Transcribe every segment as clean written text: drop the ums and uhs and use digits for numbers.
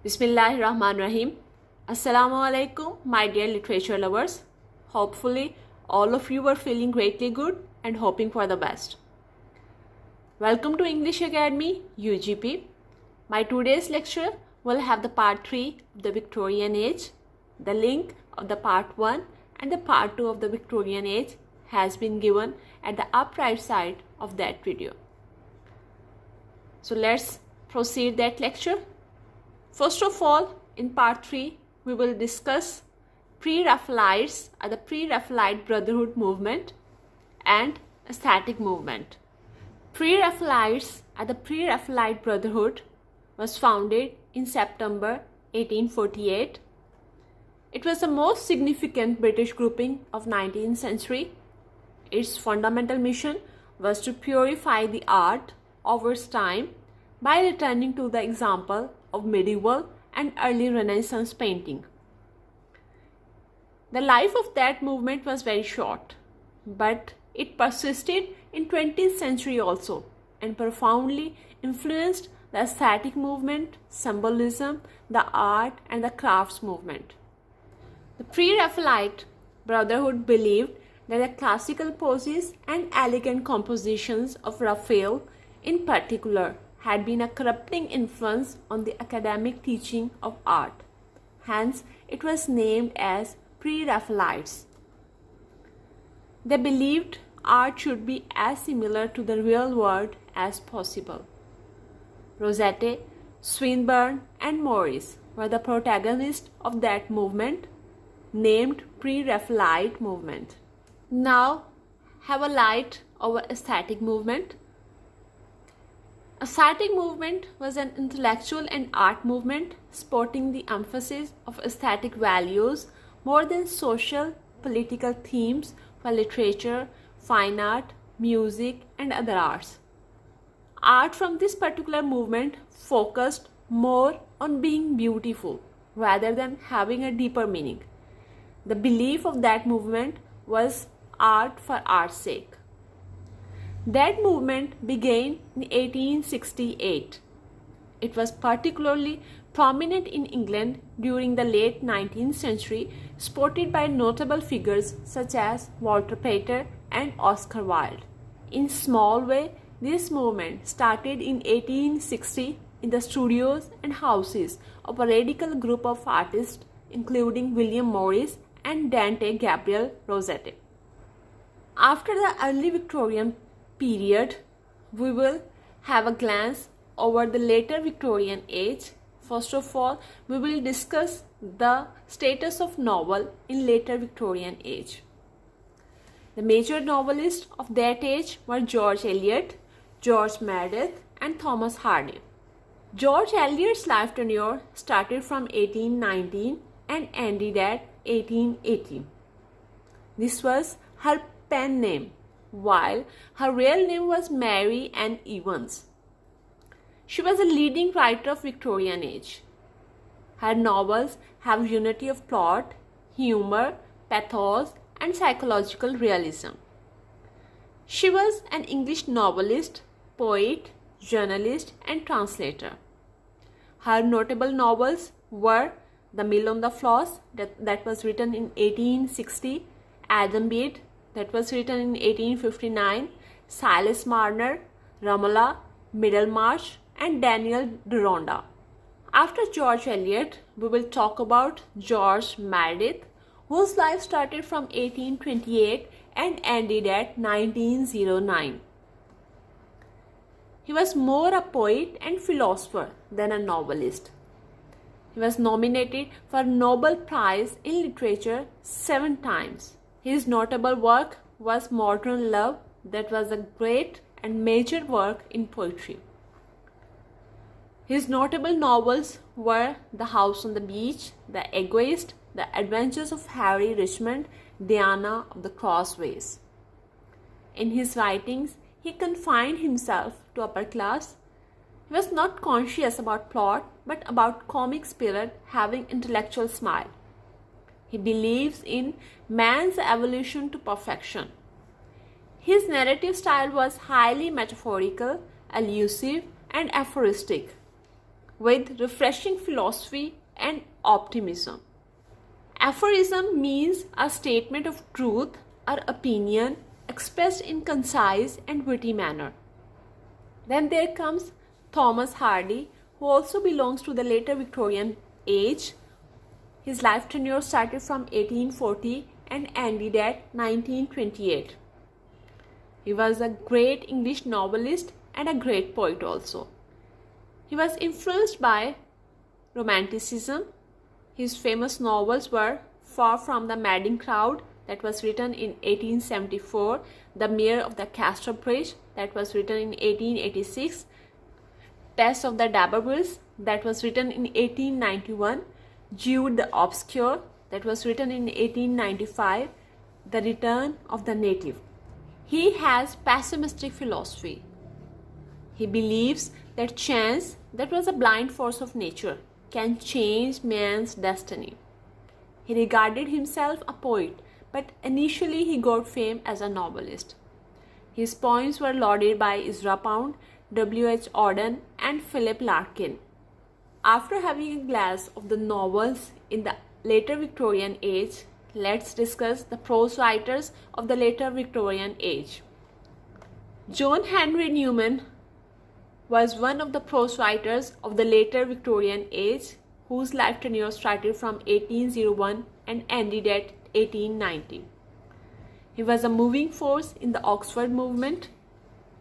Bismillahirrahmanirrahim. Assalamu alaikum, my dear literature lovers. Hopefully, all of you are feeling greatly good and hoping for the best. Welcome to English Academy, UGP. My today's lecture will have the part 3 of the Victorian Age. The link of the part 1 and the part 2 of the Victorian Age has been given at the up right side of that video. So let's proceed that lecture. First of all, in part 3, we will discuss PreRaphaelites or the PreRaphaelite Brotherhood movement and aesthetic movement. PreRaphaelites or the PreRaphaelite Brotherhood was founded in September 1848. It was the most significant British grouping of 19th century. Its fundamental mission was to purify the art of its time by returning to the example of medieval and early Renaissance painting. The life of that movement was very short, but it persisted in 20th century also and profoundly influenced the aesthetic movement, symbolism, the art and the crafts movement. The PreRaphaelite Brotherhood believed that the classical poses and elegant compositions of Raphael in particular had been a corrupting influence on the academic teaching of art. Hence, it was named as PreRaphaelites. They believed art should be as similar to the real world as possible. Rossetti, Swinburne, and Morris were the protagonists of that movement, named PreRaphaelite movement. Now, have a light over aesthetic movement. Aesthetic movement was an intellectual and art movement sporting the emphasis of aesthetic values more than social, political themes for literature, fine art, music, and other arts. Art from this particular movement focused more on being beautiful rather than having a deeper meaning. The belief of that movement was art for art's sake. That movement began in 1868. It was particularly prominent in England during the late 19th century, supported by notable figures such as Walter Pater and Oscar Wilde. In small way, this movement started in 1860 in the studios and houses of a radical group of artists including William Morris and Dante Gabriel Rossetti. After the early Victorian period, we will have a glance over the later Victorian age. First of all, we will discuss the status of novel in later Victorian age. The major novelists of that age were George Eliot, George Meredith, and Thomas Hardy. George Eliot's life tenure started from 1819 and ended at 1880. This was her pen name, while her real name was Mary Ann Evans. She was a leading writer of Victorian age. Her novels have unity of plot, humor, pathos, and psychological realism. She was an English novelist, poet, journalist, and translator. Her notable novels were The Mill on the Floss, that was written in 1860, Adam Bede, that was written in 1859, Silas Marner, Romola, Middlemarch, and Daniel Deronda. After George Eliot, we will talk about George Meredith, whose life started from 1828 and ended at 1909. He was more a poet and philosopher than a novelist. He was nominated for a Nobel Prize in Literature 7 times. His notable work was Modern Love, that was a great and major work in poetry. His notable novels were The House on the Beach, The Egoist, The Adventures of Harry Richmond, Diana of the Crossways. In his writings, he confined himself to upper class. He was not conscious about plot, but about comic spirit having intellectual smile. He believes in man's evolution to perfection. His narrative style was highly metaphorical, allusive, and aphoristic. with refreshing philosophy and optimism. Aphorism means a statement of truth or opinion expressed in concise and witty manner. Then there comes Thomas Hardy, who also belongs to the later Victorian age. His life tenure started from 1840 and ended at 1928. He was a great English novelist and a great poet also. He was influenced by Romanticism. His famous novels were Far from the Madding Crowd, that was written in 1874, The Mayor of the Castle Bridge, that was written in 1886, Test of the D'Urbervilles, that was written in 1891, Jude the Obscure, that was written in 1895, The Return of the Native. He has pessimistic philosophy. He believes that chance, that was a blind force of nature, can change man's destiny. He regarded himself a poet, but initially he got fame as a novelist. His poems were lauded by Ezra Pound, W.H. Auden, and Philip Larkin. After having a glance of the novels in the later Victorian age, let's discuss the prose writers of the later Victorian age. John Henry Newman was one of the prose writers of the later Victorian age, whose life tenure started from 1801 and ended at 1890. He was a moving force in the Oxford movement.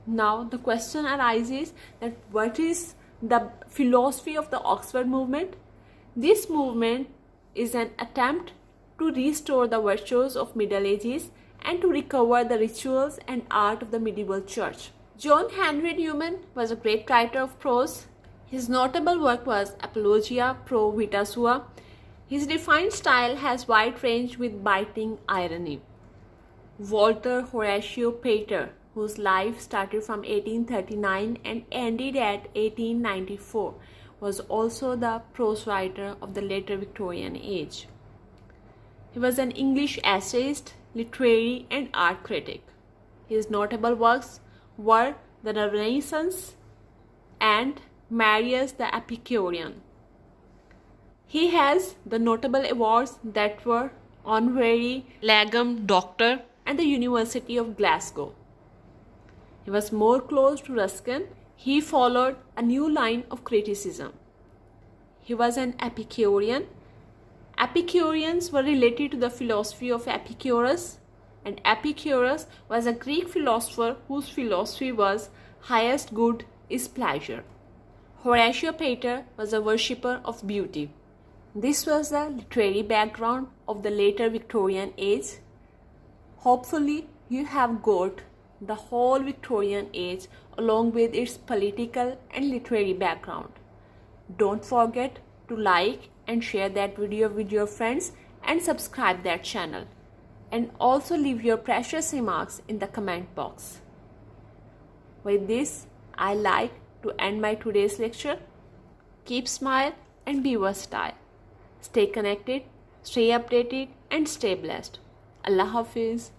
Now the question arises that what is the philosophy of the Oxford movement? This movement is an attempt to restore the virtues of Middle Ages and to recover the rituals and art of the medieval church. John Henry Newman was a great writer of prose. His notable work was Apologia pro vita sua. His refined style has wide range with biting irony. Walter Horatio Pater, whose life started from 1839 and ended at 1894, was also the prose writer of the later Victorian age. He was an English essayist, literary and art critic. His notable works were The Renaissance and Marius the Epicurean. He has the notable awards that were Honorary Legum Doctor and the University of Glasgow. He was more close to Ruskin. He followed a new line of criticism. He was an Epicurean. Epicureans were related to the philosophy of Epicurus, and Epicurus was a Greek philosopher whose philosophy was highest good is pleasure. Horatio Pater was a worshipper of beauty. This was the literary background of the later Victorian age. Hopefully, you have got the whole Victorian age along with its political and literary background. Don't forget to like and share that video with your friends and subscribe that channel. And also leave your precious remarks in the comment box. With this, I like to end my today's lecture. Keep smile and be versatile. Stay connected, stay updated and stay blessed. Allah Hafiz.